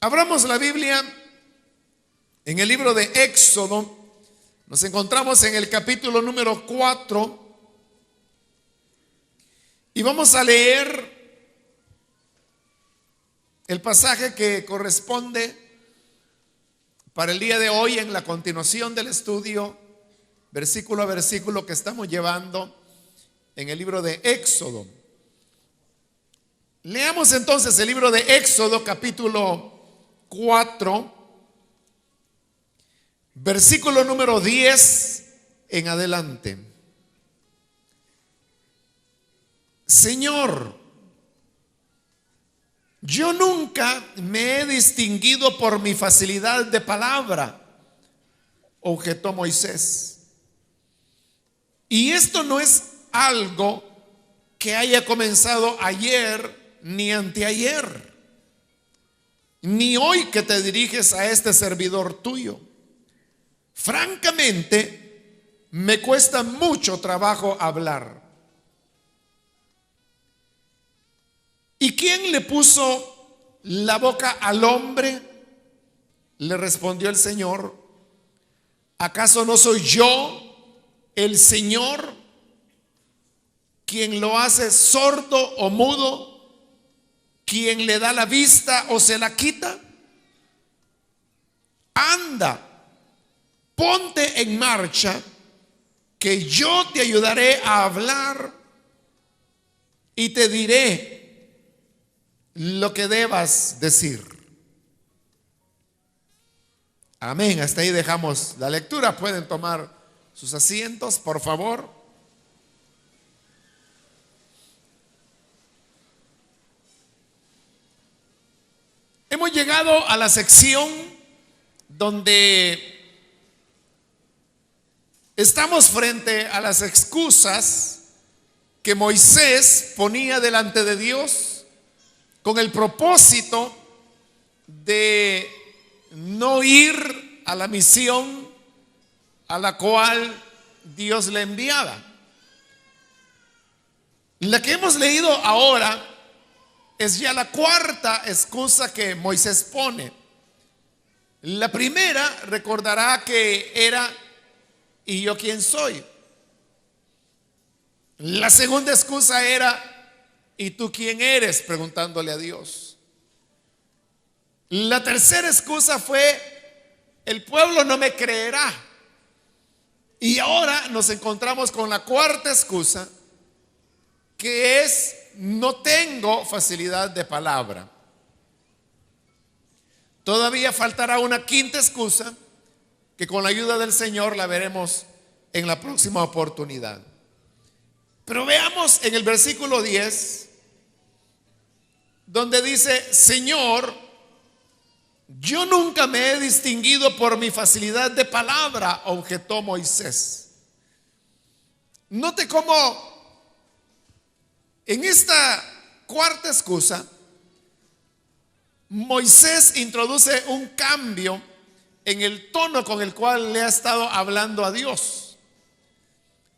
Abramos la Biblia en el libro de Éxodo. Nos encontramos en el capítulo número 4 y vamos a leer el pasaje que corresponde para el día de hoy en la continuación del estudio, versículo a versículo que estamos llevando en el libro de Éxodo. Leamos entonces el libro de Éxodo capítulo 4, versículo número 10 en adelante. Señor, yo nunca me he distinguido por mi facilidad de palabra, objetó Moisés. Y esto no es algo que haya comenzado ayer ni anteayer, ni hoy que te diriges a este servidor tuyo. Francamente, me cuesta mucho trabajo hablar. ¿Y quién le puso la boca al hombre? Le respondió el Señor. ¿Acaso no soy yo, el Señor, quien lo hace sordo o mudo, quien le da la vista o se la quita? Anda, ponte en marcha, que yo te ayudaré a hablar y te diré lo que debas decir. Amén. Hasta ahí dejamos la lectura. Pueden tomar sus asientos, por favor. Hemos llegado a la sección donde estamos frente a las excusas que Moisés ponía delante de Dios con el propósito de no ir a la misión a la cual Dios le enviaba. La que hemos leído ahora es ya la cuarta excusa que Moisés pone. La primera, recordará que era: ¿y yo quién soy? La segunda excusa era: ¿y tú quién eres? Preguntándole a Dios. La tercera excusa fue: el pueblo no me creerá. Y ahora nos encontramos con la cuarta excusa, que es: no tengo facilidad de palabra. Todavía faltará una quinta excusa, que con la ayuda del Señor la veremos en la próxima oportunidad. Pero veamos en el versículo 10, donde dice: Señor, yo nunca me he distinguido por mi facilidad de palabra, objetó Moisés. Note cómo en esta cuarta excusa Moisés introduce un cambio en el tono con el cual le ha estado hablando a Dios.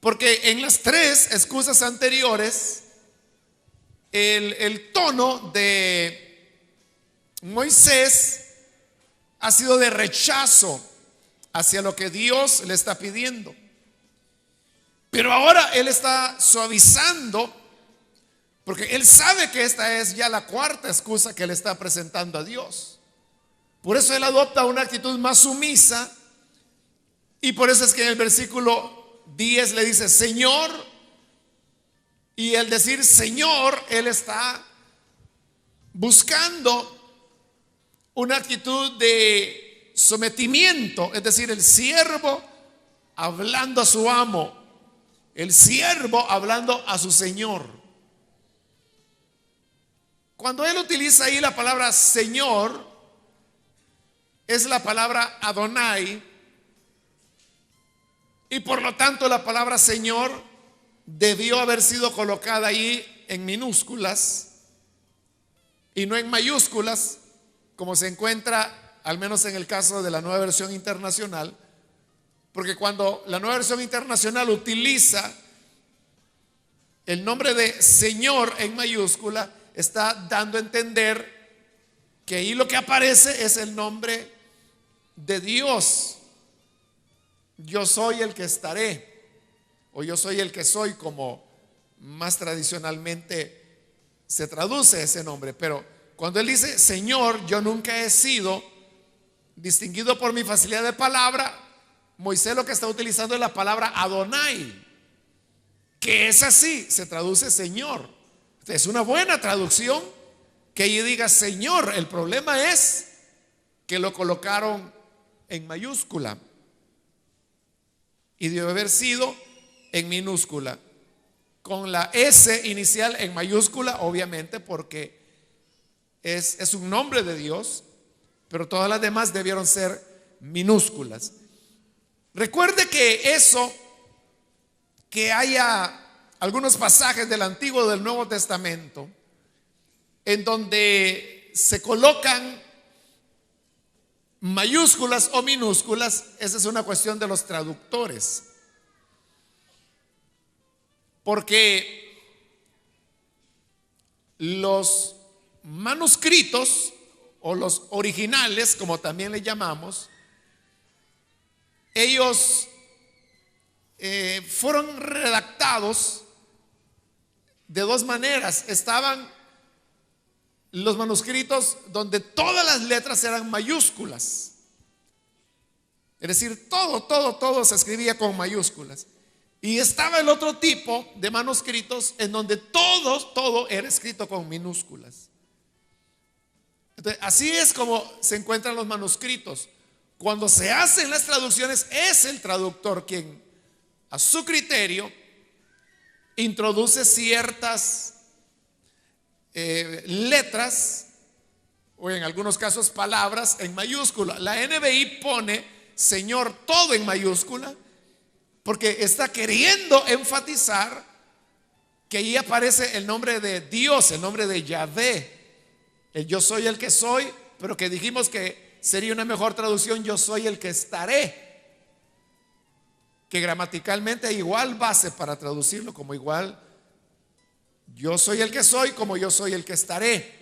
Porque en las tres excusas anteriores, el tono de Moisés ha sido de rechazo hacia lo que Dios le está pidiendo. Pero ahora él está suavizando, porque él sabe que esta es ya la cuarta excusa que le está presentando a Dios. Por eso él adopta una actitud más sumisa, y por eso es que en el versículo 10 le dice Señor. Y al decir Señor, él está buscando una actitud de sometimiento, es decir, el siervo hablando a su amo, el siervo hablando a su Señor. Cuando él utiliza ahí la palabra Señor, es la palabra Adonai, y por lo tanto la palabra Señor debió haber sido colocada ahí en minúsculas y no en mayúsculas, como se encuentra al menos en el caso de la Nueva Versión Internacional, porque cuando la Nueva Versión Internacional utiliza el nombre de Señor en mayúscula, está dando a entender que ahí lo que aparece es el nombre de Dios. Yo soy el que estaré, o yo soy el que soy, como más tradicionalmente se traduce ese nombre. Pero cuando él dice Señor, yo nunca he sido distinguido por mi facilidad de palabra. Moisés lo que está utilizando es la palabra Adonai, que es así, se traduce Señor. Es una buena traducción que allí diga Señor. El problema es que lo colocaron en mayúscula y debe haber sido en minúscula, con la S inicial en mayúscula, obviamente, porque es un nombre de Dios, pero todas las demás debieron ser minúsculas. Recuerde que eso, que haya algunos pasajes del Antiguo y del Nuevo Testamento en donde se colocan mayúsculas o minúsculas, esa es una cuestión de los traductores. Porque los manuscritos o los originales, como también le llamamos, ellos fueron redactados de dos maneras. Estaban los manuscritos donde todas las letras eran mayúsculas, es decir, todo se escribía con mayúsculas. Y estaba el otro tipo de manuscritos en donde todo era escrito con minúsculas. Entonces, así es como se encuentran los manuscritos. Cuando se hacen las traducciones, es el traductor quien, a su criterio, introduce ciertas letras, o en algunos casos palabras, en mayúscula. La NBI pone Señor todo en mayúscula porque está queriendo enfatizar que ahí aparece el nombre de Dios, el nombre de Yahvé, el yo soy el que soy, pero que dijimos que sería una mejor traducción, yo soy el que estaré, que gramaticalmente hay igual base para traducirlo, como igual yo soy el que soy, como yo soy el que estaré.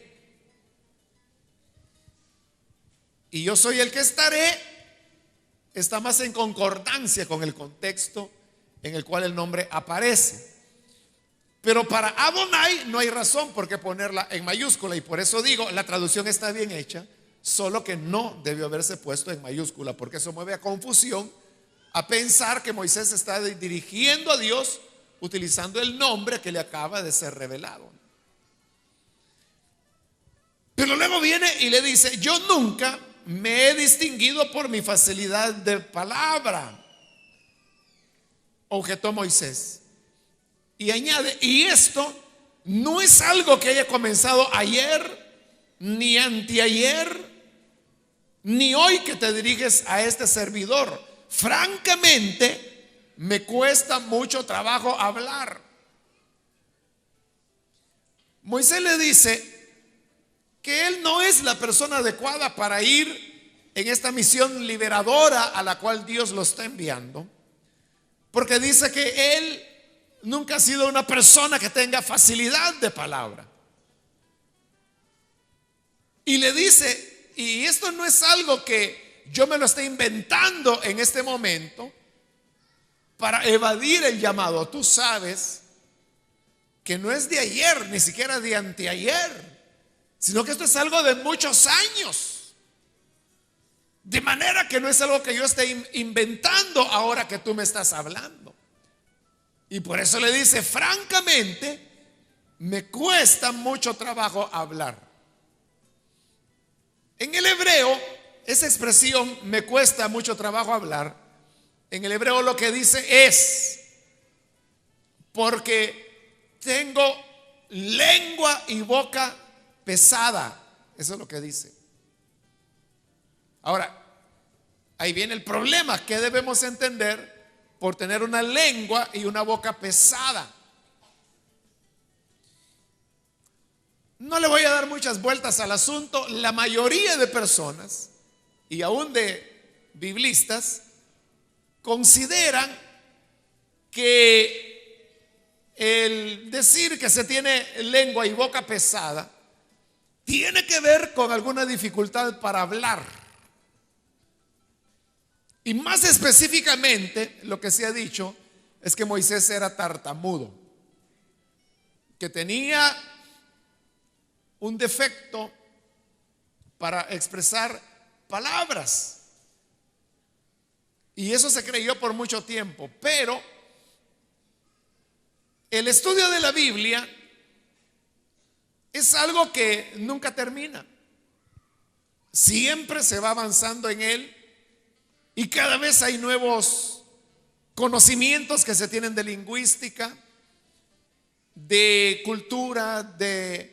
Y yo soy el que estaré está más en concordancia con el contexto en el cual el nombre aparece. Pero para Adonai no hay razón por qué ponerla en mayúscula, y por eso digo, la traducción está bien hecha, solo que no debió haberse puesto en mayúscula, porque eso mueve a confusión, a pensar que Moisés está dirigiendo a Dios utilizando el nombre que le acaba de ser revelado. Pero luego viene y le dice, yo nunca me he distinguido por mi facilidad de palabra, objetó Moisés. Y añade, y esto no es algo que haya comenzado ayer, ni anteayer, ni hoy que te diriges a este servidor. Francamente, me cuesta mucho trabajo hablar. Moisés le dice que él no es la persona adecuada para ir en esta misión liberadora a la cual Dios lo está enviando, porque dice que él nunca ha sido una persona que tenga facilidad de palabra. Y le dice, y esto no es algo que yo me lo esté inventando en este momento para evadir el llamado. Tú sabes que no es de ayer, ni siquiera de anteayer, sino que esto es algo de muchos años. De manera que no es algo que yo esté inventando ahora que tú me estás hablando. Y por eso le dice, francamente, me cuesta mucho trabajo hablar. En el hebreo, esa expresión, me cuesta mucho trabajo hablar, en el hebreo lo que dice es, porque tengo lengua y boca pesada. Eso es lo que dice. Ahora, ahí viene el problema. ¿Qué debemos entender por tener una lengua y una boca pesada? No le voy a dar muchas vueltas al asunto. La mayoría de personas, y aún de biblistas, consideran que el decir que se tiene lengua y boca pesada tiene que ver con alguna dificultad para hablar. Y más específicamente, lo que se ha dicho es que Moisés era tartamudo, que tenía un defecto para expresar palabras. Y eso se creyó por mucho tiempo. Pero el estudio de la Biblia es algo que nunca termina. Siempre se va avanzando en él y cada vez hay nuevos conocimientos que se tienen de lingüística, de cultura, de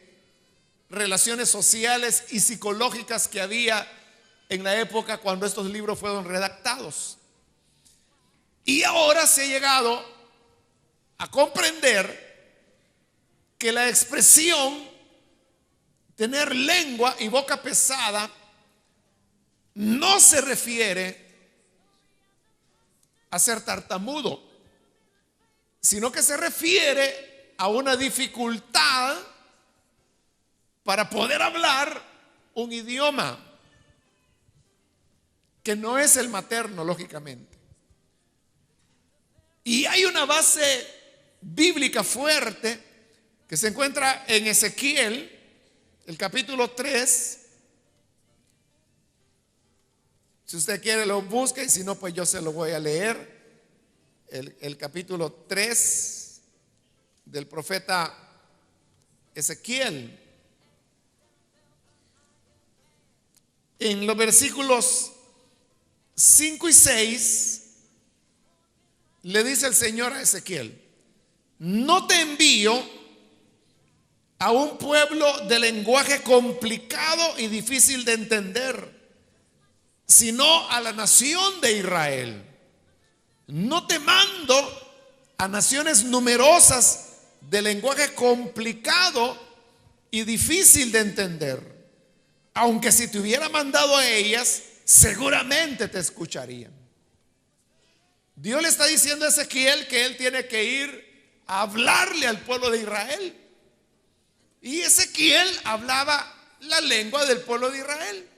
relaciones sociales y psicológicas que había en la época cuando estos libros fueron redactados. Y ahora se ha llegado a comprender que la expresión tener lengua y boca pesada no se refiere a ser tartamudo, sino que se refiere a una dificultad para poder hablar un idioma que no es el materno, lógicamente. Y hay una base bíblica fuerte que se encuentra en Ezequiel, el capítulo 3. Si usted quiere lo busca, y si no, pues yo se lo voy a leer. El capítulo 3 del profeta Ezequiel. En los versículos 5 y 6 le dice el Señor a Ezequiel: no te envío a un pueblo de lenguaje complicado y difícil de entender, sino a la nación de Israel. No te mando a naciones numerosas de lenguaje complicado y difícil de entender, aunque si te hubiera mandado a ellas, seguramente te escucharían. Dios le está diciendo a Ezequiel que él tiene que ir a hablarle al pueblo de Israel. Y Ezequiel hablaba la lengua del pueblo de Israel.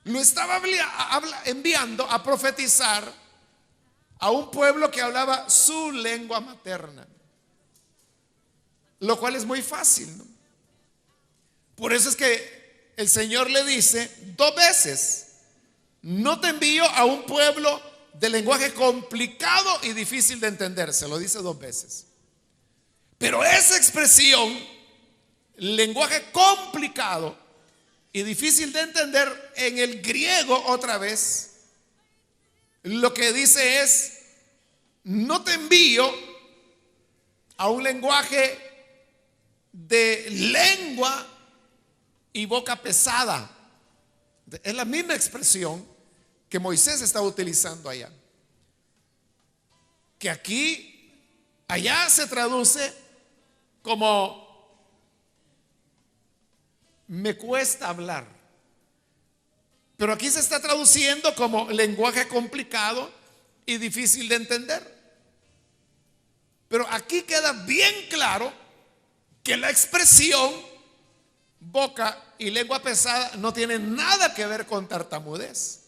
Lo estaba enviando a profetizar a un pueblo que hablaba su lengua materna, lo cual es muy fácil, ¿no? Por eso es que el Señor le dice 2 veces: no te envío a un pueblo de lenguaje complicado y difícil de entender. Se lo dice 2 veces. Pero esa expresión, lenguaje complicado y difícil de entender, en el griego otra vez, lo que dice es: no te envío a un lenguaje de lengua y boca pesada. Es la misma expresión que Moisés estaba utilizando allá, que aquí, allá se traduce como me cuesta hablar, pero aquí se está traduciendo como lenguaje complicado y difícil de entender. Pero aquí queda bien claro que la expresión boca y lengua pesada no tiene nada que ver con tartamudez,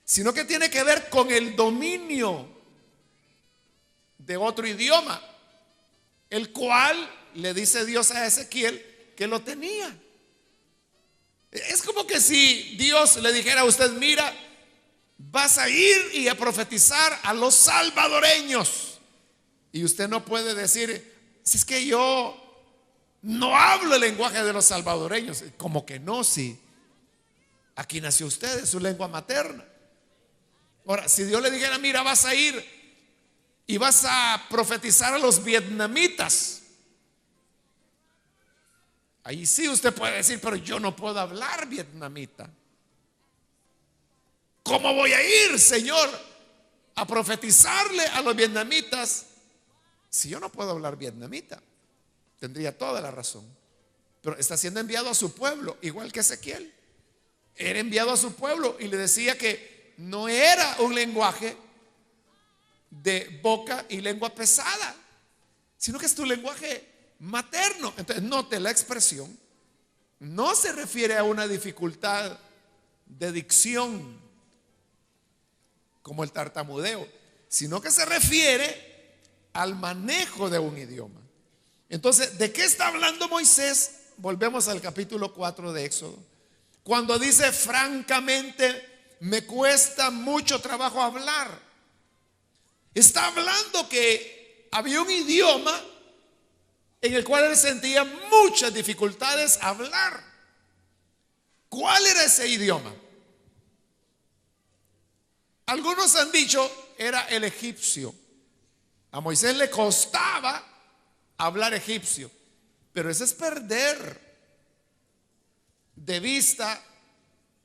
sino que tiene que ver con el dominio de otro idioma, el cual le dice Dios a Ezequiel que lo tenía. Es como que si Dios le dijera a usted: mira, vas a ir y a profetizar a los salvadoreños. Y usted no puede decir: si es que yo no hablo el lenguaje de los salvadoreños. Como que no, si aquí nació usted, es su lengua materna. Ahora, si Dios le dijera: mira, vas a ir y vas a profetizar a los vietnamitas, ahí sí usted puede decir: pero yo no puedo hablar vietnamita. ¿Cómo voy a ir, Señor, a profetizarle a los vietnamitas si yo no puedo hablar vietnamita? Tendría toda la razón. Pero está siendo enviado a su pueblo, igual que Ezequiel. Era enviado a su pueblo y le decía que no era un lenguaje de boca y lengua pesada, sino que es tu lenguaje materno. Entonces note la expresión: no se refiere a una dificultad de dicción como el tartamudeo, sino que se refiere al manejo de un idioma. Entonces, ¿de qué está hablando Moisés? Volvemos al capítulo 4 de Éxodo, cuando dice: francamente me cuesta mucho trabajo hablar. Está hablando que había un idioma en el cual él sentía muchas dificultades a hablar. ¿Cuál era ese idioma? Algunos han dicho era el egipcio. A Moisés le costaba hablar egipcio, pero eso es perder de vista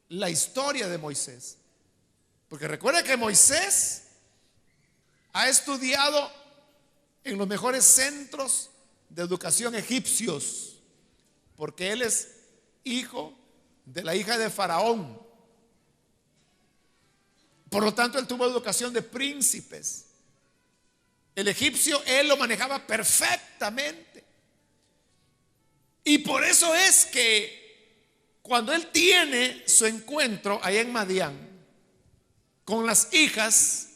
la historia de Moisés. Porque recuerda que Moisés ha estudiado en los mejores centros de educación egipcios, porque él es hijo de la hija de Faraón. Por lo tanto, él tuvo educación de príncipes. El egipcio él lo manejaba perfectamente. Y por eso es que cuando él tiene su encuentro allá en Madián con las hijas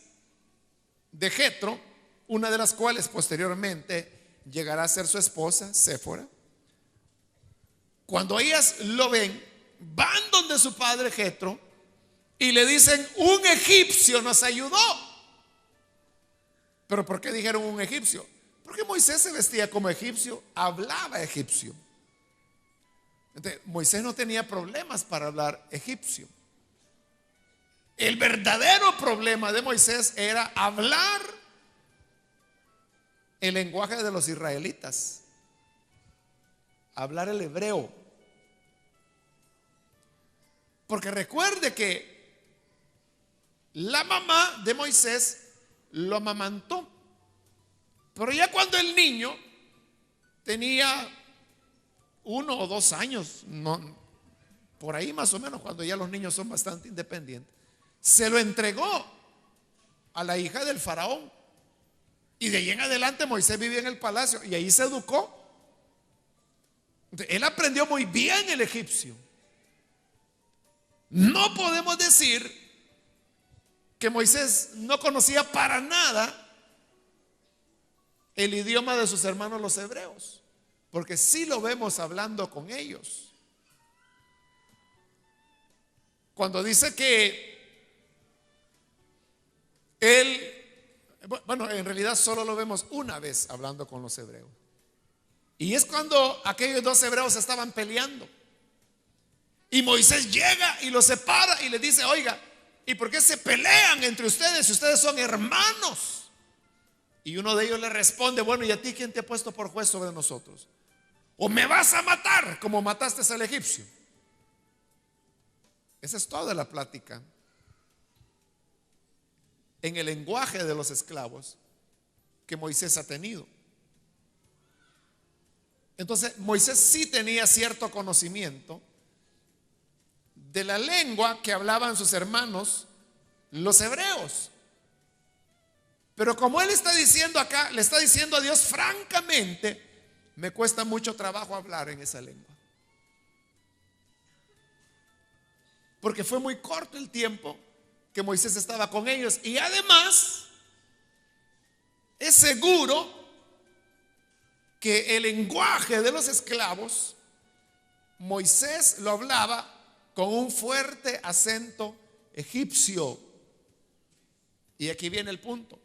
de Jetro, una de las cuales posteriormente llegará a ser su esposa, Séfora, cuando ellas lo ven, van donde su padre Jetro y le dicen: un egipcio nos ayudó. ¿Pero por qué dijeron un egipcio? Porque Moisés se vestía como egipcio, hablaba egipcio. Entonces, Moisés no tenía problemas para hablar egipcio. El verdadero problema de Moisés era hablar el lenguaje de los israelitas, hablar el hebreo. Porque recuerde que la mamá de Moisés lo amamantó, pero ya cuando el niño tenía 1 o 2 años, no, por ahí más o menos, cuando ya los niños son bastante independientes, se lo entregó a la hija del faraón. Y de ahí en adelante Moisés vivía en el palacio y ahí se educó. Entonces, él aprendió muy bien el egipcio. No podemos decir que Moisés no conocía para nada el idioma de sus hermanos los hebreos, porque sí lo vemos hablando con ellos. Cuando dice que él, bueno, en realidad solo lo vemos una vez hablando con los hebreos, y es cuando aquellos 2 hebreos estaban peleando y Moisés llega y los separa y les dice: oiga, ¿y por qué se pelean entre ustedes si ustedes son hermanos? Y uno de ellos le responde: bueno, ¿y a ti quién te ha puesto por juez sobre nosotros? ¿O me vas a matar como mataste al egipcio? Esa es toda la plática en el lenguaje de los esclavos que Moisés ha tenido. Entonces, Moisés sí tenía cierto conocimiento de la lengua que hablaban sus hermanos los hebreos. Pero como él está diciendo acá, le está diciendo a Dios: francamente me cuesta mucho trabajo hablar en esa lengua, porque fue muy corto el tiempo que Moisés estaba con ellos. Y además es seguro que el lenguaje de los esclavos Moisés lo hablaba con un fuerte acento egipcio. Y aquí viene el punto: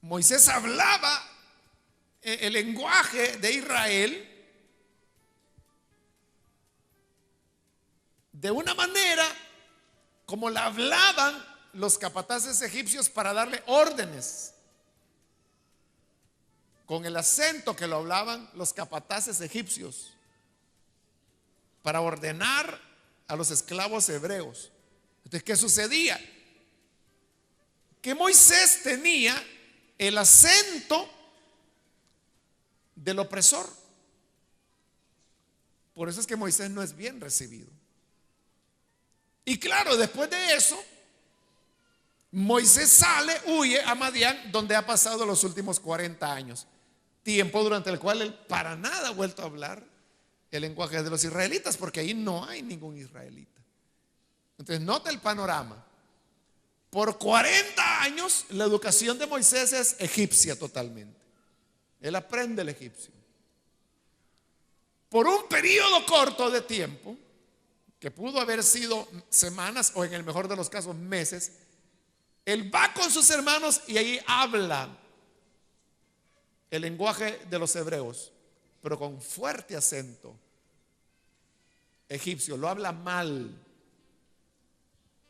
Moisés hablaba el lenguaje de Israel de una manera como la hablaban los capataces egipcios para darle órdenes, con el acento que lo hablaban los capataces egipcios para ordenar a los esclavos hebreos. Entonces, ¿qué sucedía? Que Moisés tenía el acento del opresor. Por eso es que Moisés no es bien recibido. Y claro, después de eso, Moisés sale, huye a Madián, donde ha pasado los últimos 40 años, tiempo durante el cual él para nada ha vuelto a hablar el lenguaje de los israelitas, porque ahí no hay ningún israelita. Entonces, nota el panorama. Por 40 años la educación de Moisés es egipcia totalmente. Él aprende el egipcio. Por un periodo corto de tiempo, que pudo haber sido semanas o en el mejor de los casos meses, él va con sus hermanos y ahí habla el lenguaje de los hebreos, pero con fuerte acento egipcio, lo habla mal.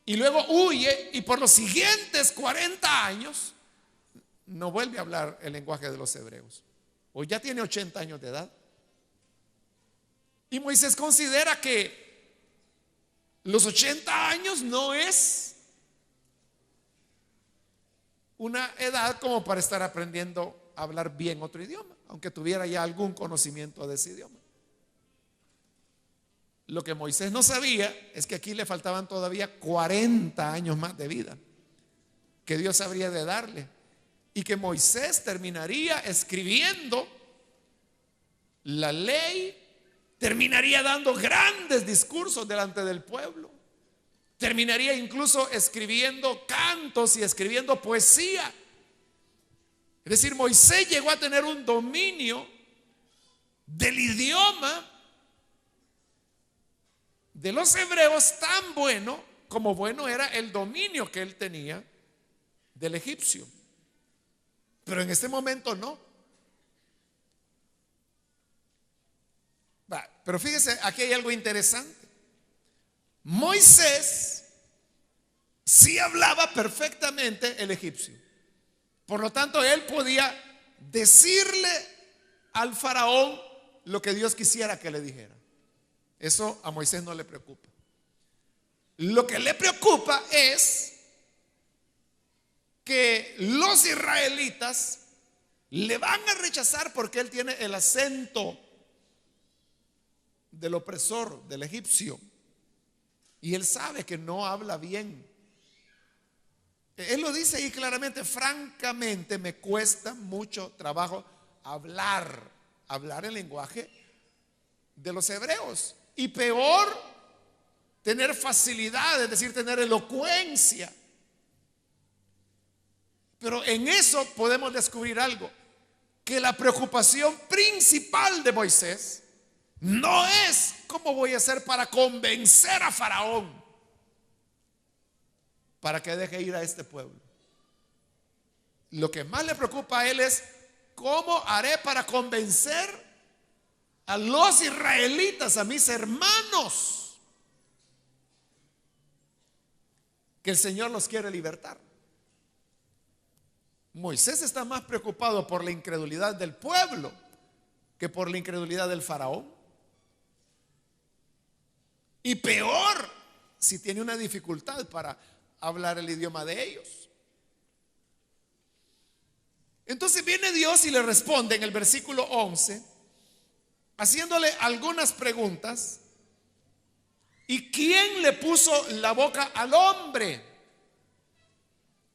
Y luego huye y por los siguientes 40 años no vuelve a hablar el lenguaje de los hebreos. Hoy ya tiene 80 años de edad. Y Moisés considera que los 80 años no es una edad como para estar aprendiendo a hablar bien otro idioma, aunque tuviera ya algún conocimiento de ese idioma. Lo que Moisés no sabía es que aquí le faltaban todavía 40 años más de vida que Dios habría de darle, y que Moisés terminaría escribiendo la ley, terminaría dando grandes discursos delante del pueblo, terminaría incluso escribiendo cantos y escribiendo poesía. Es decir, Moisés llegó a tener un dominio del idioma de los hebreos tan bueno como bueno era el dominio que él tenía del egipcio. Pero en este momento no. Pero fíjese, aquí hay algo interesante. Moisés sí hablaba perfectamente el egipcio. Por lo tanto, él podía decirle al faraón lo que Dios quisiera que le dijera. Eso a Moisés no le preocupa. Lo que le preocupa es que los israelitas le van a rechazar porque él tiene el acento del opresor, del egipcio, y él sabe que no habla bien. Él lo dice ahí claramente: francamente me cuesta mucho trabajo hablar el lenguaje de los hebreos, y peor, tener facilidad, es decir, tener elocuencia. Pero en eso podemos descubrir algo: que la preocupación principal de Moisés no es cómo voy a hacer para convencer a Faraón para que deje ir a este pueblo. Lo que más le preocupa a él es cómo haré para convencer a los israelitas, a mis hermanos, que el Señor los quiere libertar. Moisés está más preocupado por la incredulidad del pueblo que por la incredulidad del faraón. Y peor si tiene una dificultad para hablar el idioma de ellos. Entonces viene Dios y le responde en el versículo 11, haciéndole algunas preguntas. ¿Y quién le puso la boca al hombre?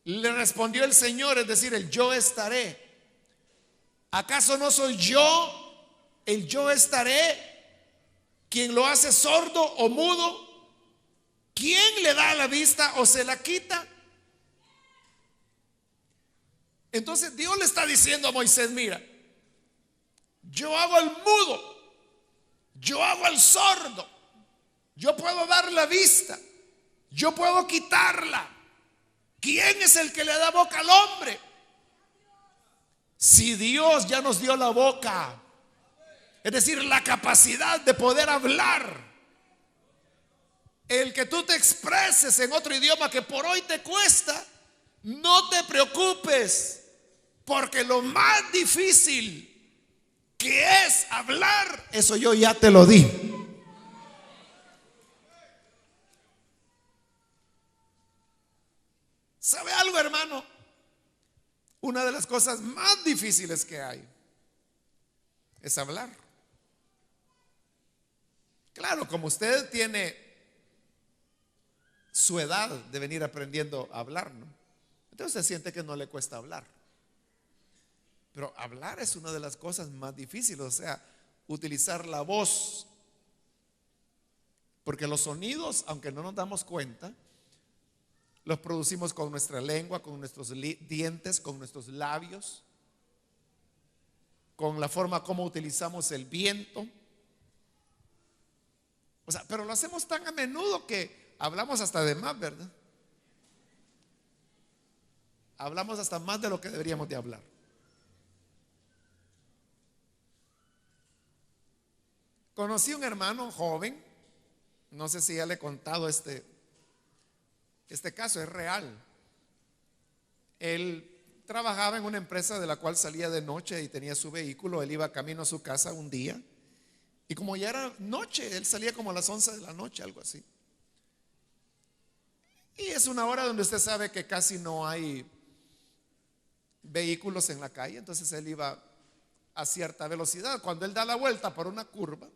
Le respondió el Señor, es decir, el yo estaré. ¿Acaso no soy yo, el yo estaré, quien lo hace sordo o mudo? ¿Quién le da la vista o se la quita? Entonces Dios le está diciendo a Moisés: mira, yo hago al mudo, yo hago al sordo, yo puedo dar la vista, yo puedo quitarla. ¿Quién es el que le da boca al hombre? Si Dios ya nos dio la boca, es decir, la capacidad de poder hablar, el que tú te expreses en otro idioma que por hoy te cuesta, no te preocupes, porque lo más difícil que es hablar, eso yo ya te lo di. ¿Sabe algo, hermano? Una de las cosas más difíciles que hay es hablar. Claro, como usted tiene su edad de venir aprendiendo a hablar, ¿no? Entonces se siente que no le cuesta hablar. Pero hablar es una de las cosas más difíciles, o sea, utilizar la voz Porque los sonidos, aunque no nos damos cuenta, los producimos con nuestra lengua, con nuestros dientes, con nuestros labios, con la forma como utilizamos el viento. O sea, pero lo hacemos tan a menudo que hablamos hasta de más, ¿verdad? Hablamos hasta más de lo que deberíamos de hablar. Conocí un hermano joven, no sé si ya le he contado este caso, es real. Él trabajaba en una empresa de la cual salía de noche y tenía su vehículo. Él iba camino a su casa un día y como ya era noche, él salía como a las 11 de la noche, algo así. Y es una hora donde usted sabe que casi no hay vehículos en la calle, entonces él iba a cierta velocidad. Cuando él da la vuelta por una curva,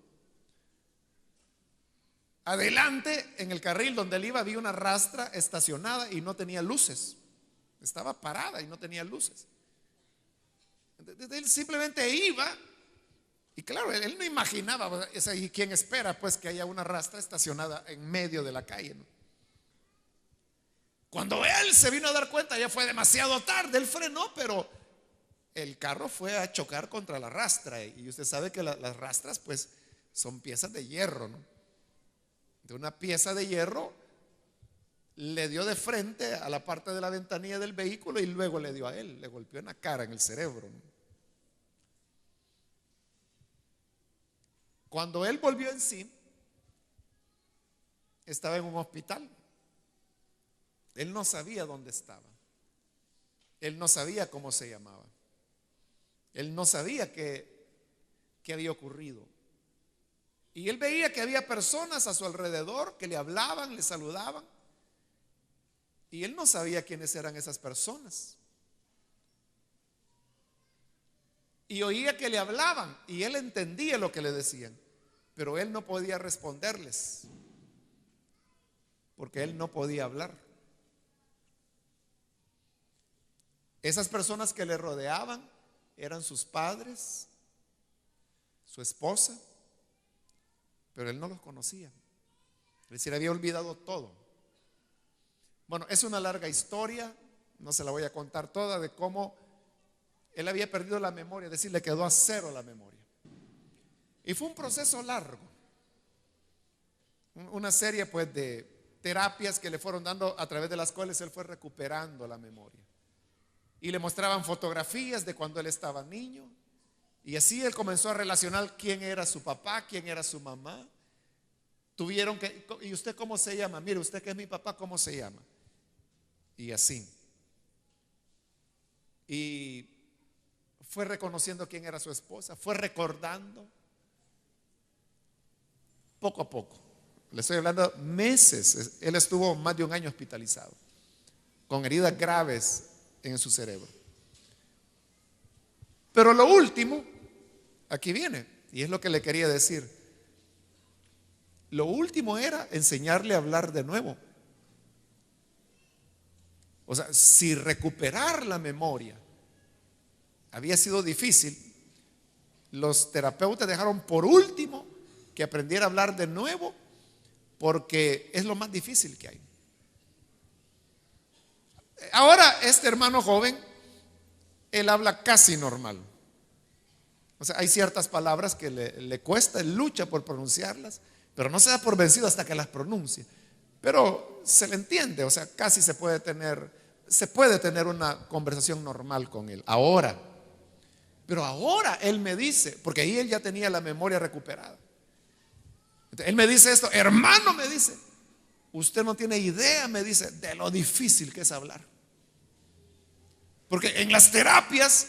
adelante en el carril donde él iba había una rastra estacionada y no tenía luces. Estaba parada y no tenía luces. Entonces, él simplemente iba y claro, él no imaginaba, o sea, ¿y quién espera pues que haya una rastra estacionada en medio de la calle, ¿no? Cuando él se vino a dar cuenta ya fue demasiado tarde. Él frenó, pero el carro fue a chocar contra la rastra y usted sabe que las rastras pues son piezas de hierro, ¿no? De una pieza de hierro le dio de frente a la parte de la ventanilla del vehículo y luego le dio a él, le golpeó en la cara, en el cerebro, ¿no? Cuando él volvió en sí, estaba en un hospital. Él no sabía dónde estaba. Él no sabía cómo se llamaba. Él no sabía qué había ocurrido. Y él veía que había personas a su alrededor que le hablaban, le saludaban. Y él no sabía quiénes eran esas personas. Y oía que le hablaban y él entendía lo que le decían, pero él no podía responderles porque él no podía hablar. Esas personas que le rodeaban eran sus padres, su esposa, pero él no los conocía. Es decir, había olvidado todo. Bueno, es una larga historia, no se la voy a contar toda, de cómo él había perdido la memoria, es decir, le quedó a cero la memoria. Y fue un proceso largo, una serie pues de terapias que le fueron dando a través de las cuales él fue recuperando la memoria. Y le mostraban fotografías de cuando él estaba niño. Y así él comenzó a relacionar quién era su papá, quién era su mamá. Tuvieron que, ¿y usted cómo se llama? Mire, usted que es mi papá, ¿cómo se llama? Y así. Y fue reconociendo quién era su esposa, fue recordando poco a poco. Le estoy hablando meses. Él estuvo más de un año hospitalizado, con heridas graves en su cerebro. Pero lo último, aquí viene, y es lo que le quería decir. Lo último era enseñarle a hablar de nuevo. O sea, si recuperar la memoria había sido difícil, los terapeutas dejaron por último que aprendiera a hablar de nuevo, porque es lo más difícil que hay. Ahora este hermano joven, él habla casi normal. O sea, hay ciertas palabras que le cuesta, él lucha por pronunciarlas, pero no se da por vencido hasta que las pronuncie. Pero se le entiende, o sea, casi se puede tener una conversación normal con él. Ahora, pero ahora él me dice, porque ahí él ya tenía la memoria recuperada. Entonces, él me dice esto, hermano, me dice, usted no tiene idea, me dice, de lo difícil que es hablar. Porque en las terapias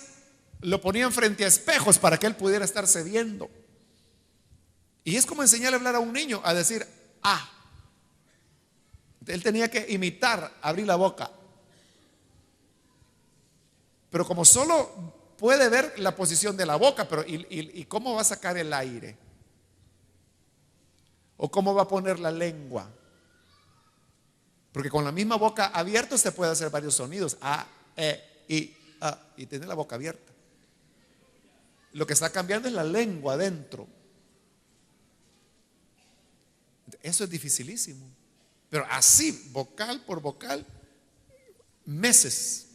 lo ponían frente a espejos para que él pudiera estarse viendo. Y es como enseñarle a hablar a un niño, a decir, ah. Él tenía que imitar, abrir la boca. Pero como solo puede ver la posición de la boca, pero ¿y cómo va a sacar el aire? ¿O cómo va a poner la lengua? Porque con la misma boca abierta usted puede hacer varios sonidos. A, I, A, y tiene la boca abierta. Lo que está cambiando es la lengua adentro. Eso es dificilísimo. Pero así, vocal por vocal, meses.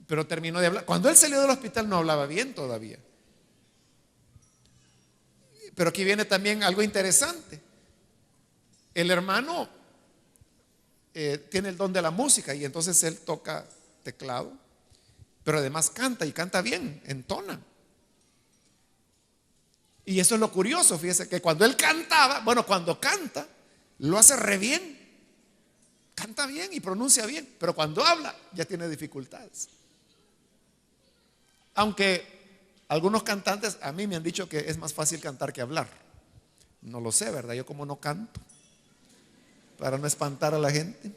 Pero terminó de hablar. Cuando él salió del hospital no hablaba bien todavía. Pero aquí viene también algo interesante. El hermano tiene el don de la música y entonces él toca teclado, pero además canta y canta bien, entona. Y eso es lo curioso, fíjese que cuando él cantaba, bueno, cuando canta, lo hace re bien. Canta bien y pronuncia bien, pero cuando habla ya tiene dificultades. Aunque algunos cantantes a mí me han dicho que es más fácil cantar que hablar. No lo sé, ¿verdad? Yo como no canto, para no espantar a la gente.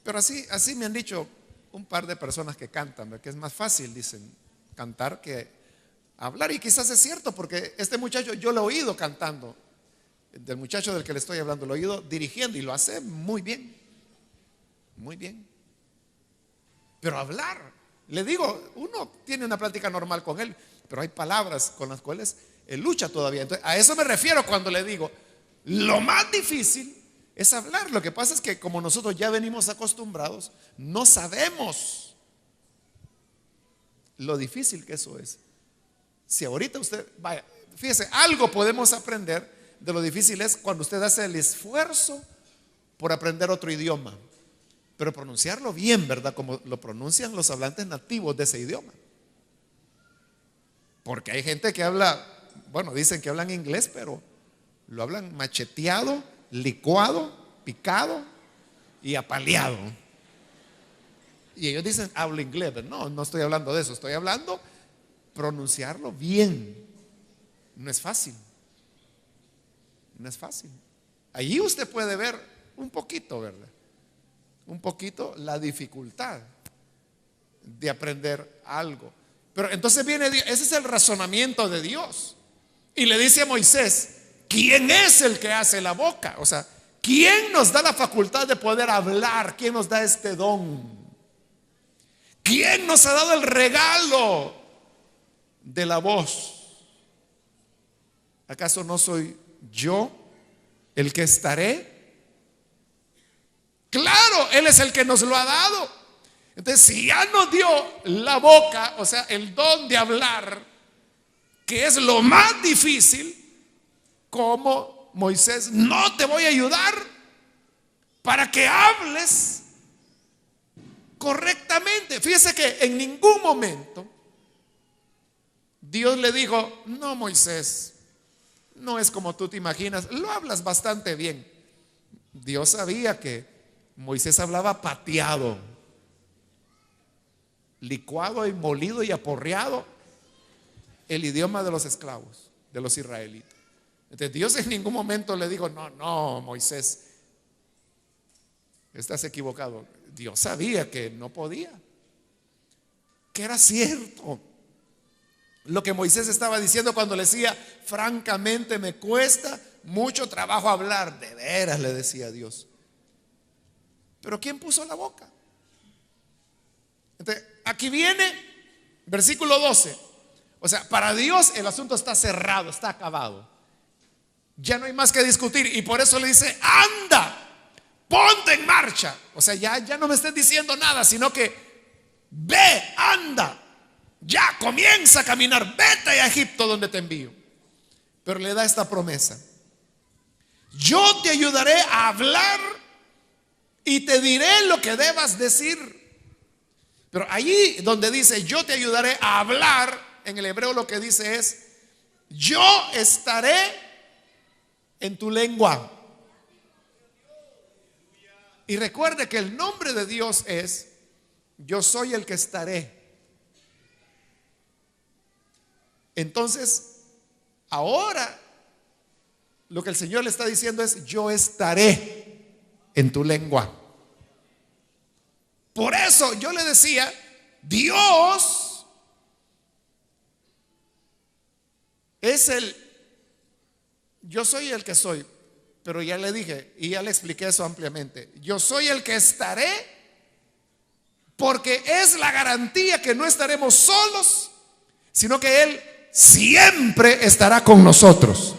Pero así me han dicho un par de personas que cantan, ¿verdad? Que es más fácil, dicen, cantar que hablar. Y quizás es cierto, porque este muchacho yo lo he oído cantando. Del muchacho del que le estoy hablando, lo he oído dirigiendo y lo hace muy bien. Muy bien. Pero hablar, le digo, uno tiene una plática normal con él, pero hay palabras con las cuales él lucha todavía. Entonces, a eso me refiero cuando le digo, lo más difícil es hablar. Lo que pasa es que como nosotros ya venimos acostumbrados, no sabemos lo difícil que eso es. Si ahorita usted, vaya, fíjese, algo podemos aprender de lo difícil es cuando usted hace el esfuerzo por aprender otro idioma, pero pronunciarlo bien, ¿verdad? Como lo pronuncian los hablantes nativos de ese idioma. Porque hay gente que habla, bueno, dicen que hablan inglés, pero lo hablan macheteado, licuado, picado y apaleado. Y ellos dicen, hablo inglés. Pero no estoy hablando de eso, estoy hablando pronunciarlo bien. No es fácil. No es fácil. Allí usted puede ver un poquito, ¿verdad? Un poquito la dificultad de aprender algo. Pero entonces viene Dios, ese es el razonamiento de Dios. Y le dice a Moisés, ¿quién es el que hace la boca? O sea, ¿quién nos da la facultad de poder hablar? ¿Quién nos da este don? ¿Quién nos ha dado el regalo de la voz? ¿Acaso no soy yo el que estaré? Claro, Él es el que nos lo ha dado. Entonces, si ya nos dio la boca, o sea, el don de hablar, que es lo más difícil, como Moisés, no te voy a ayudar para que hables correctamente. Fíjese que en ningún momento Dios le dijo, no, Moisés, no es como tú te imaginas, lo hablas bastante bien. Dios sabía que Moisés hablaba pateado, licuado y molido y aporreado el idioma de los esclavos, de los israelitas. Entonces Dios en ningún momento le dijo, no, Moisés, estás equivocado. Dios sabía que no podía, que era cierto lo que Moisés estaba diciendo cuando le decía, francamente me cuesta mucho trabajo hablar. De veras, le decía Dios. Pero ¿quién puso la boca? Entonces, aquí viene versículo 12. O sea, para Dios el asunto está cerrado, está acabado. Ya no hay más que discutir. Y por eso le dice, anda, ponte en marcha. O sea, ya no me estés diciendo nada, sino que ve, anda, ya comienza a caminar, vete a Egipto donde te envío. Pero le da esta promesa: yo te ayudaré a hablar y te diré lo que debas decir. Pero allí donde dice yo te ayudaré a hablar, en el hebreo lo que dice es, yo estaré en tu lengua. Y recuerde que el nombre de Dios es yo soy el que estaré. Entonces, ahora lo que el Señor le está diciendo es yo estaré en tu lengua. Por eso yo le decía, Dios es yo soy el que soy, pero ya le dije y ya le expliqué eso ampliamente. Yo soy el que estaré porque es la garantía que no estaremos solos, sino que Él siempre estará con nosotros.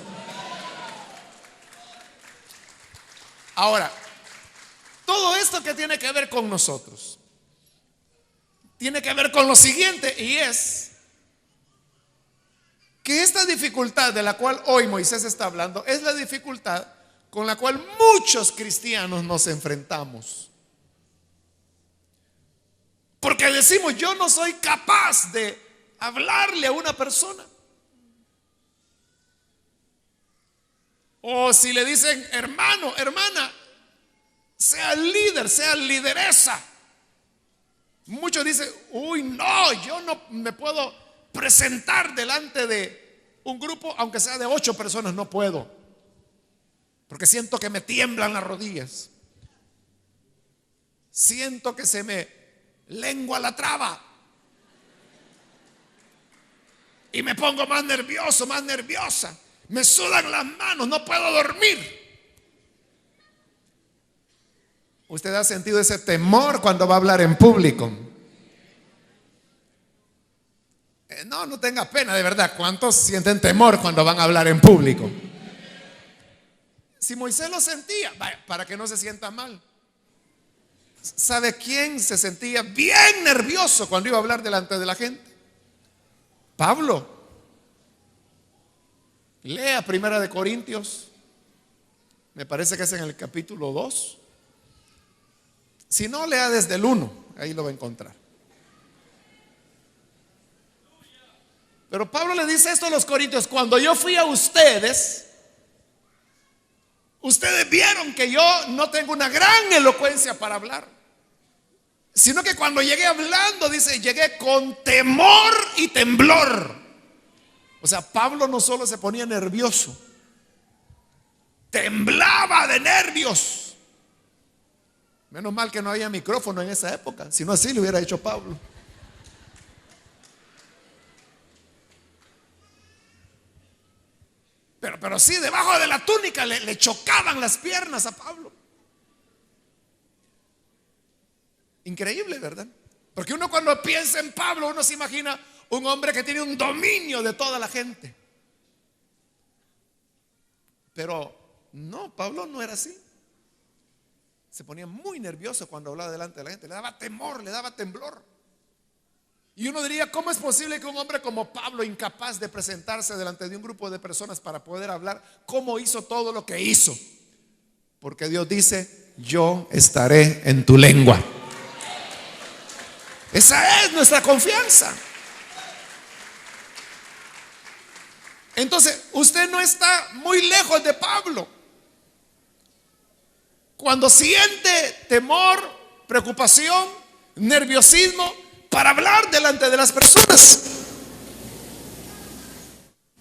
Ahora, todo esto que tiene que ver con nosotros, tiene que ver con lo siguiente, y es que esta dificultad de la cual hoy Moisés está hablando es la dificultad con la cual muchos cristianos nos enfrentamos. Porque decimos, yo no soy capaz de hablarle a una persona. O si le dicen, hermano, hermana, sea líder, sea lideresa. Muchos dicen, uy, no, yo no me puedo presentar delante de un grupo, aunque sea de 8 personas, no puedo. Porque siento que me tiemblan las rodillas. Siento que se me lengua la traba. Y me pongo más nervioso, más nerviosa. Me sudan las manos, no puedo dormir. ¿Usted ha sentido ese temor cuando va a hablar en público? No tenga pena, de verdad. ¿Cuántos sienten temor cuando van a hablar en público? Si Moisés lo sentía, para que no se sienta mal. ¿Sabe quién se sentía bien nervioso cuando iba a hablar delante de la gente? Pablo. Lea Primera de Corintios. Me parece que es en el capítulo 2. Si no, lea desde el 1. Ahí lo va a encontrar. Pero Pablo le dice esto a los corintios: cuando yo fui a ustedes, ustedes vieron que yo no tengo una gran elocuencia para hablar, sino que cuando llegué hablando, dice, llegué con temor y temblor. O sea, Pablo no solo se ponía nervioso, temblaba de nervios. Menos mal que no había micrófono en esa época, si no así lo hubiera hecho Pablo. Pero sí, debajo de la túnica le chocaban las piernas a Pablo. Increíble, ¿verdad? Porque uno cuando piensa en Pablo, uno se imagina un hombre que tiene un dominio de toda la gente. Pero no, Pablo no era así. Se ponía muy nervioso cuando hablaba delante de la gente. Le daba temor, le daba temblor. Y uno diría, ¿cómo es posible que un hombre como Pablo, incapaz de presentarse delante de un grupo de personas para poder hablar, cómo hizo todo lo que hizo? Porque Dios dice, yo estaré en tu lengua. Esa es nuestra confianza. Entonces, usted no está muy lejos de Pablo. Cuando siente temor, preocupación, nerviosismo para hablar delante de las personas.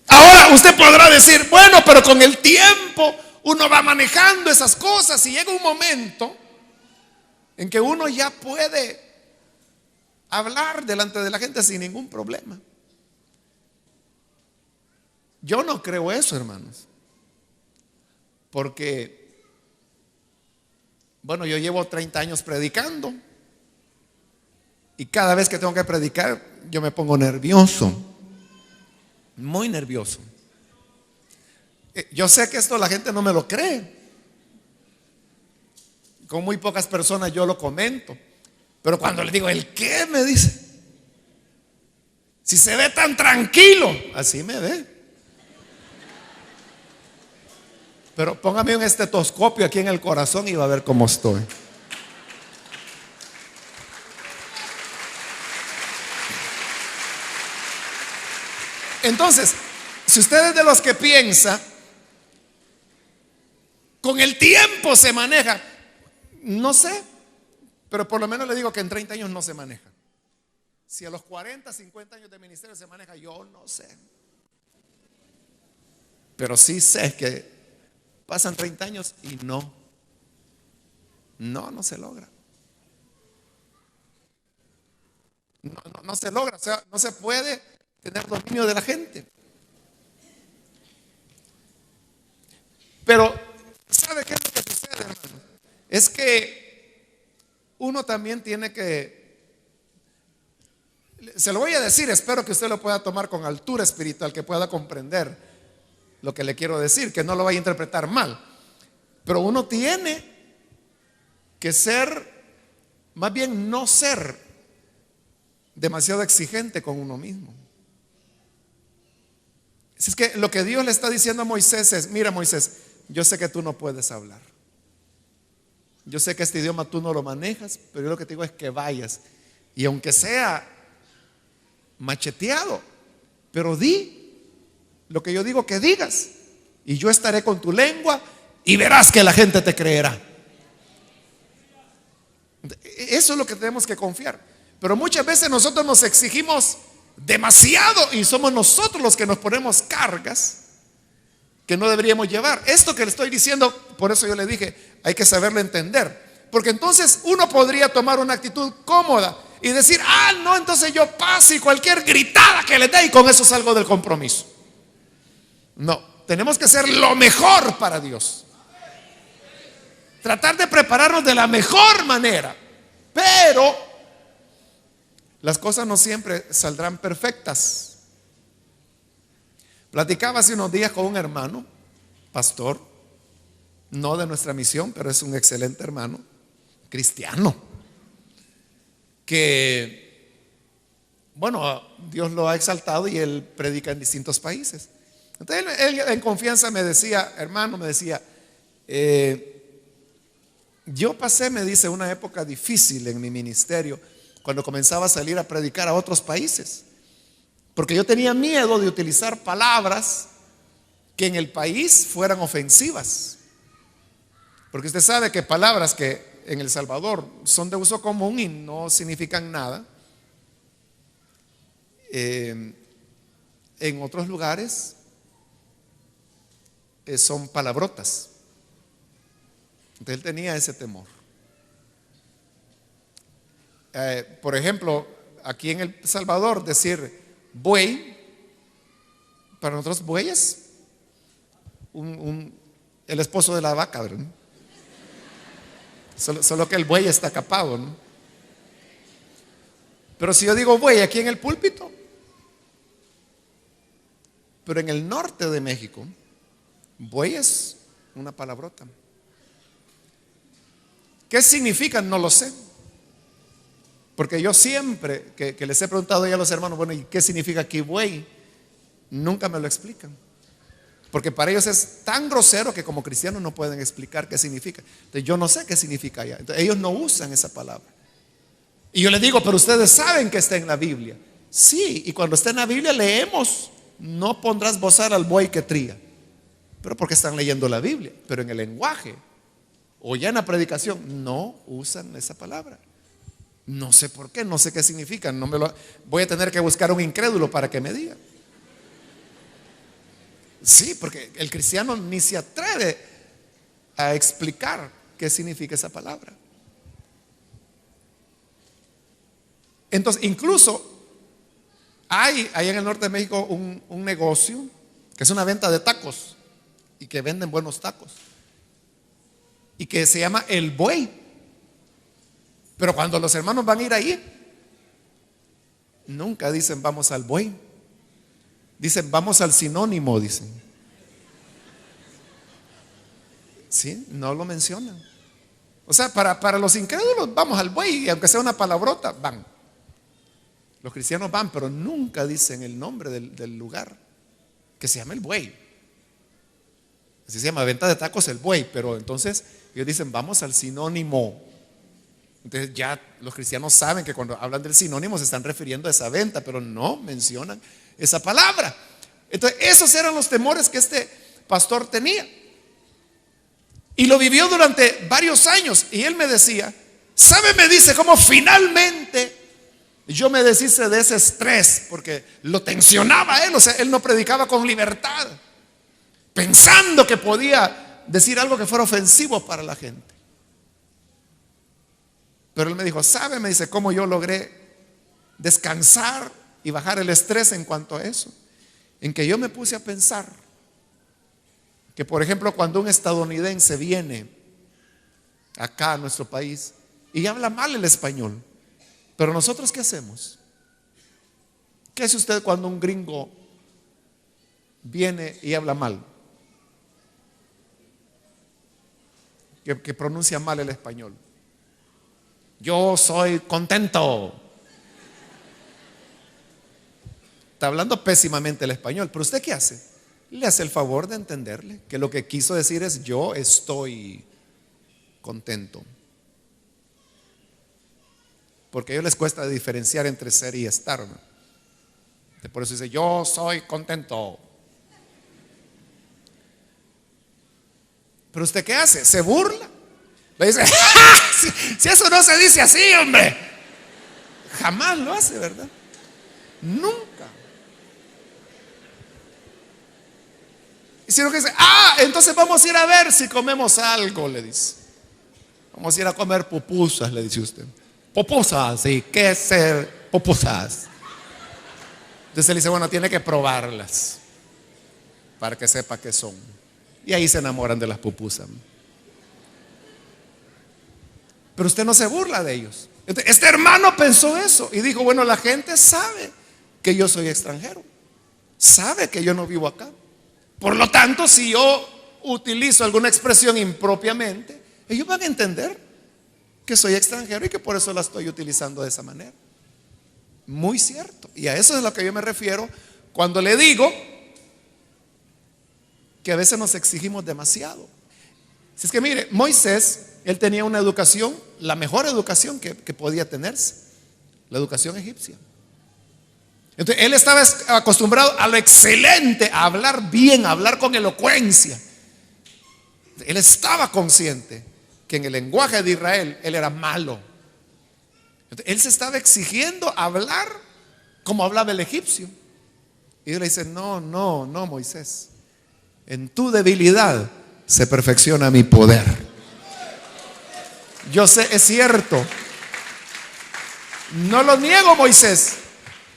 Ahora usted podrá decir, bueno, pero con el tiempo uno va manejando esas cosas y llega un momento en que uno ya puede hablar delante de la gente sin ningún problema. Yo no creo eso, hermanos, porque, bueno, yo llevo 30 años predicando y cada vez que tengo que predicar yo me pongo nervioso, muy nervioso. Yo sé que esto la gente no me lo cree, con muy pocas personas yo lo comento, pero cuando le digo, ¿el qué? Me dice, si se ve tan tranquilo, así me ve. Pero póngame un estetoscopio aquí en el corazón y va a ver cómo estoy. Entonces, si usted es de los que piensa, con el tiempo se maneja, no sé, pero por lo menos le digo que en 30 años no se maneja. Si a los 40, 50 años de ministerio se maneja, yo no sé. Pero sí sé que pasan 30 años y no se logra. No se logra, o sea, no se puede tener dominio de la gente. Pero, ¿sabe qué es lo que sucede, hermano? Es que uno también tiene que, Se lo voy a decir, espero que usted lo pueda tomar con altura espiritual, que pueda comprender lo que le quiero decir, que no lo vaya a interpretar mal. Pero uno tiene que ser, más bien no ser demasiado exigente con uno mismo. Es que lo que Dios le está diciendo a Moisés es: mira, Moisés, yo sé que tú no puedes hablar, yo sé que este idioma tú no lo manejas, pero yo lo que te digo es que vayas, y aunque sea macheteado, pero di lo que yo digo que digas, y yo estaré con tu lengua y verás que la gente te creerá. Eso es lo que tenemos que confiar. Pero muchas veces nosotros nos exigimos demasiado y somos nosotros los que nos ponemos cargas que no deberíamos llevar. Esto que le estoy diciendo, por eso yo le dije, hay que saberlo entender, porque entonces uno podría tomar una actitud cómoda y decir: no, entonces yo paso y cualquier gritada que le dé y con eso salgo del compromiso. No, tenemos que hacer lo mejor para Dios, tratar de prepararnos de la mejor manera, pero las cosas no siempre saldrán perfectas. Platicaba hace unos días con un hermano, pastor, no de nuestra misión, pero es un excelente hermano, cristiano, que, bueno, Dios lo ha exaltado y él predica en distintos países. Entonces él en confianza me decía: hermano, me decía, yo pasé, me dice, una época difícil en mi ministerio cuando comenzaba a salir a predicar a otros países, porque yo tenía miedo de utilizar palabras que en el país fueran ofensivas, porque usted sabe que palabras que en El Salvador son de uso común y no significan nada, en otros lugares son palabrotas. Entonces él tenía ese temor. Por ejemplo, aquí en El Salvador decir buey, para nosotros buey es el esposo de la vaca, ¿verdad? Solo que el buey está capado, ¿no? Pero si yo digo buey aquí en el púlpito, pero en el norte de México, buey es una palabrota. ¿Qué significa? No lo sé, porque yo siempre que les he preguntado ya a los hermanos, bueno, ¿y qué significa aquí buey? Nunca me lo explican, porque para ellos es tan grosero que como cristianos no pueden explicar qué significa. Entonces yo no sé qué significa allá. Entonces, ellos no usan esa palabra. Y yo les digo: pero ustedes saben que está en la Biblia. Sí, y cuando está en la Biblia leemos: no pondrás bozar al buey que tría. Pero porque están leyendo la Biblia. Pero en el lenguaje o ya en la predicación no usan esa palabra. No sé por qué, no sé qué significa. Voy a tener que buscar un incrédulo para que me diga. Sí, porque el cristiano ni se atreve a explicar qué significa esa palabra. Entonces, incluso hay en el norte de México un negocio que es una venta de tacos y que venden buenos tacos y que se llama El Buey. Pero cuando los hermanos van a ir ahí, nunca dicen vamos al buey, dicen vamos al sinónimo, dicen. Sí, no lo mencionan. O sea, para los incrédulos vamos al buey, y aunque sea una palabrota, van. Los cristianos van, pero nunca dicen el nombre del lugar, que se llama El Buey. Así se llama, venta de tacos El Buey. Pero entonces ellos dicen vamos al sinónimo. Entonces ya los cristianos saben que cuando hablan del sinónimo se están refiriendo a esa venta, pero no mencionan esa palabra. Entonces esos eran los temores que este pastor tenía, y lo vivió durante varios años. Y él me decía: ¿sabe? Me dice cómo finalmente yo me deshice de ese estrés, porque lo tensionaba él. O sea, él no predicaba con libertad, pensando que podía decir algo que fuera ofensivo para la gente. Pero él me dijo: ¿sabe? Me dice cómo yo logré descansar y bajar el estrés en cuanto a eso. En que yo me puse a pensar que, por ejemplo, cuando un estadounidense viene acá a nuestro país y habla mal el español, pero nosotros ¿qué hacemos? ¿Qué hace usted cuando un gringo viene y habla mal? Que pronuncia mal el español. Yo soy contento. Está hablando pésimamente el español, pero ¿usted qué hace? Le hace el favor de entenderle que lo que quiso decir es: yo estoy contento. Porque a ellos les cuesta diferenciar entre ser y estar, ¿no? Por eso dice: yo soy contento. Pero ¿usted qué hace? Se burla. Le dice: si eso no se dice así, hombre. Jamás lo hace, ¿verdad? Nunca. Y si no, que dice: entonces vamos a ir a ver si comemos algo, le dice. Vamos a ir a comer pupusas, le dice usted. Pupusas, sí, ¿qué es ser pupusas? Entonces él dice: bueno, tiene que probarlas para que sepa qué son. Y ahí se enamoran de las pupusas. Pero usted no se burla de ellos. Este hermano pensó eso y dijo: bueno, la gente sabe que yo soy extranjero, sabe que yo no vivo acá. Por lo tanto, si yo utilizo alguna expresión impropiamente, ellos van a entender que soy extranjero y que por eso la estoy utilizando de esa manera. Muy cierto. Y a eso es a lo que yo me refiero cuando le digo que a veces nos exigimos demasiado. Si es que mire, Moisés, él tenía una educación, la mejor educación que podía tenerse, la educación egipcia. Entonces él estaba acostumbrado a lo excelente, a hablar bien, a hablar con elocuencia. Él estaba consciente que en el lenguaje de Israel él era malo. Entonces, él se estaba exigiendo hablar como hablaba el egipcio. Y Dios le dice: no, Moisés, en tu debilidad se perfecciona mi poder. Yo sé, es cierto, no lo niego, Moisés,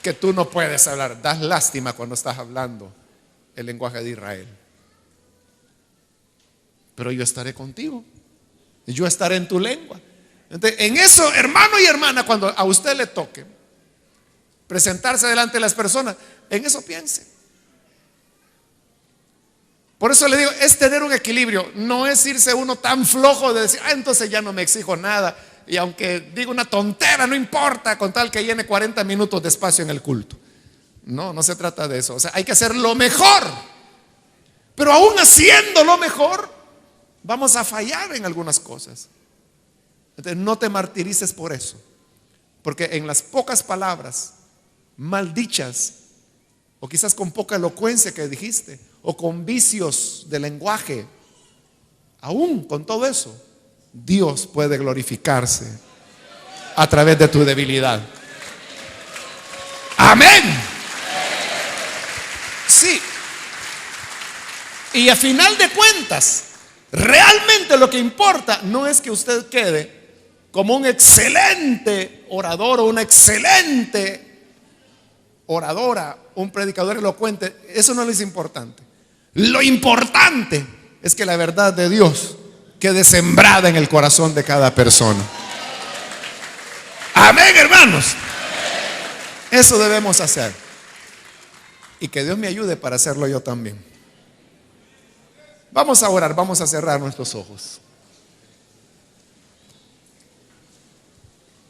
que tú no puedes hablar. Das lástima cuando estás hablando el lenguaje de Israel. Pero yo estaré contigo. Yo estaré en tu lengua. Entonces, en eso, hermano y hermana, cuando a usted le toque presentarse delante de las personas, en eso piense. Por eso le digo, es tener un equilibrio. No es irse uno tan flojo de decir: entonces ya no me exijo nada. Y aunque diga una tontera, no importa, con tal que llene 40 minutos de espacio en el culto. No se trata de eso. O sea, hay que hacer lo mejor. Pero aún haciendo lo mejor, vamos a fallar en algunas cosas. Entonces no te martirices por eso. Porque en las pocas palabras mal dichas, o quizás con poca elocuencia que dijiste, o con vicios de lenguaje, aún con todo eso, Dios puede glorificarse a través de tu debilidad. Amén. Sí. Y a final de cuentas, realmente lo que importa no es que usted quede como un excelente orador o una excelente oradora, un predicador elocuente. Eso no es importante. Lo importante es que la verdad de Dios quede sembrada en el corazón de cada persona. Amén, hermanos. Eso debemos hacer. Y que Dios me ayude para hacerlo yo también. Vamos a orar, vamos a cerrar nuestros ojos.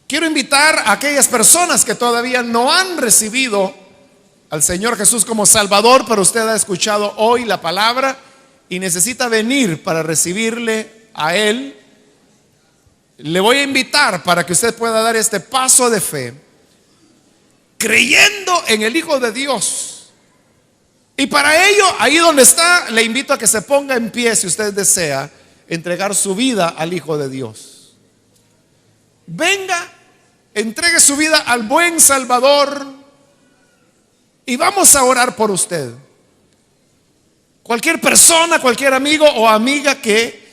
Quiero invitar a aquellas personas que todavía no han recibido al Señor Jesús como Salvador, pero usted ha escuchado hoy la palabra y necesita venir para recibirle a Él. Le voy a invitar para que usted pueda dar este paso de fe, creyendo en el Hijo de Dios. Y para ello, ahí donde está, le invito a que se ponga en pie si usted desea entregar su vida al Hijo de Dios. Venga, entregue su vida al buen Salvador y vamos a orar por usted. Cualquier persona, cualquier amigo o amiga que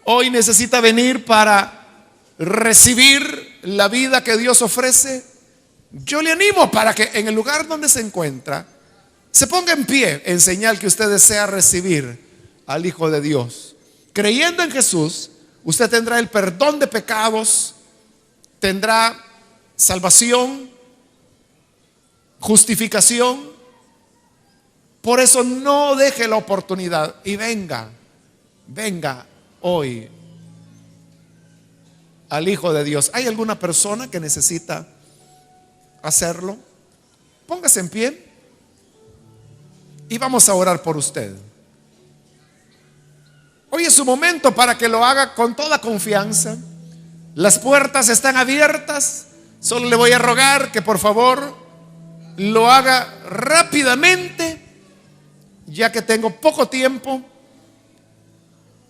hoy necesita venir para recibir la vida que Dios ofrece, yo le animo para que en el lugar donde se encuentra se ponga en pie en señal que usted desea recibir al Hijo de Dios. Creyendo en Jesús, usted tendrá el perdón de pecados, tendrá salvación justificación. Por eso no deje la oportunidad y venga hoy al Hijo de Dios. ¿Hay alguna persona que necesita hacerlo? Póngase en pie y vamos a orar por usted. Hoy es su momento para que lo haga con toda confianza. Las puertas están abiertas. Solo le voy a rogar que por favor lo haga rápidamente, ya que tengo poco tiempo.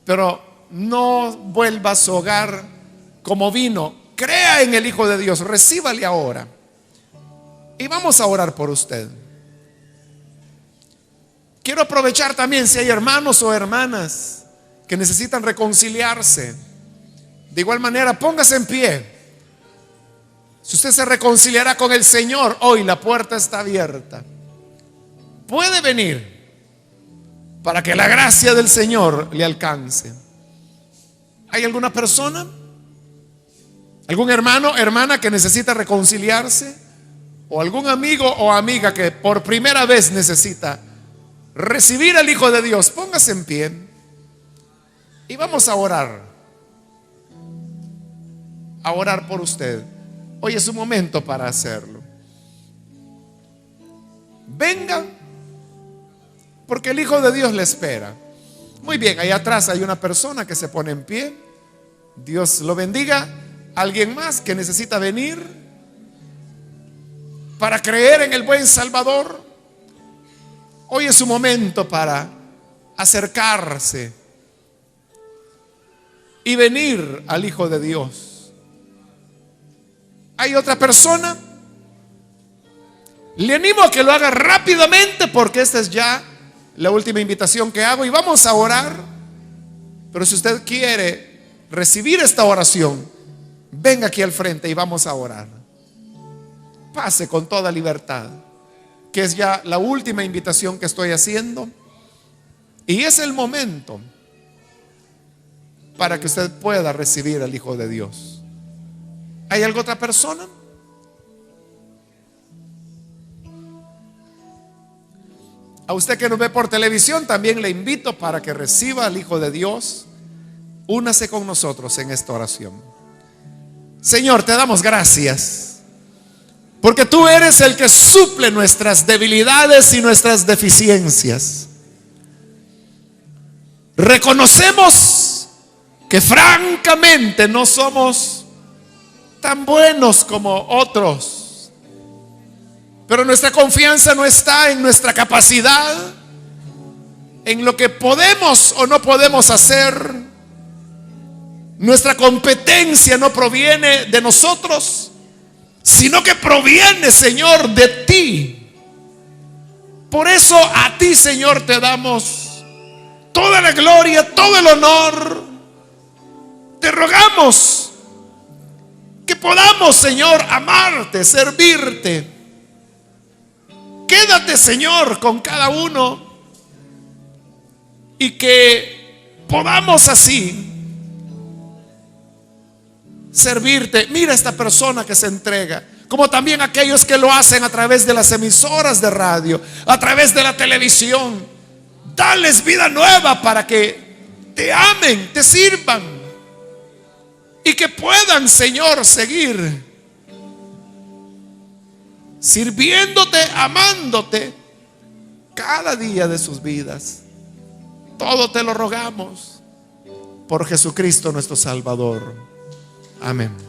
Pero no vuelva a su hogar como vino. Crea en el Hijo de Dios, recíbale ahora. Y vamos a orar por usted. Quiero aprovechar también si hay hermanos o hermanas que necesitan reconciliarse. De igual manera, póngase en pie. Si usted se reconciliará con el Señor, hoy la puerta está abierta. Puede venir para que la gracia del Señor le alcance. ¿Hay alguna persona? ¿Algún hermano, hermana que necesita reconciliarse? ¿O algún amigo o amiga que por primera vez necesita recibir al Hijo de Dios? Póngase en pie y vamos a orar por usted. Hoy es su momento para hacerlo. Venga, porque el Hijo de Dios le espera. Muy bien, ahí atrás hay una persona que se pone en pie. Dios lo bendiga. ¿Alguien más que necesita venir para creer en el buen Salvador? Hoy es su momento para acercarse y venir al Hijo de Dios. ¿Hay otra persona? Le animo a que lo haga rápidamente, porque esta es ya la última invitación que hago y vamos a orar. Pero si usted quiere recibir esta oración, venga aquí al frente y vamos a orar. Pase con toda libertad, que es ya la última invitación que estoy haciendo. Y es el momento para que usted pueda recibir al Hijo de Dios. ¿Hay alguna otra persona? A usted que nos ve por televisión, también le invito para que reciba al Hijo de Dios. Únase con nosotros en esta oración. Señor, te damos gracias, porque tú eres el que suple nuestras debilidades y nuestras deficiencias. Reconocemos que francamente no somos tan buenos como otros, pero nuestra confianza no está en nuestra capacidad, en lo que podemos o no podemos hacer. Nuestra competencia no proviene de nosotros, sino que proviene, Señor, de ti. Por eso a ti, Señor, te damos toda la gloria, todo el honor. Te rogamos que podamos, Señor, amarte, servirte. Quédate, Señor, con cada uno y que podamos así servirte. Mira esta persona que se entrega, como también aquellos que lo hacen a través de las emisoras de radio, a través de la televisión. Dales vida nueva para que te amen, te sirvan y que puedan, Señor, seguir sirviéndote, amándote cada día de sus vidas. Todo te lo rogamos por Jesucristo nuestro Salvador. Amén.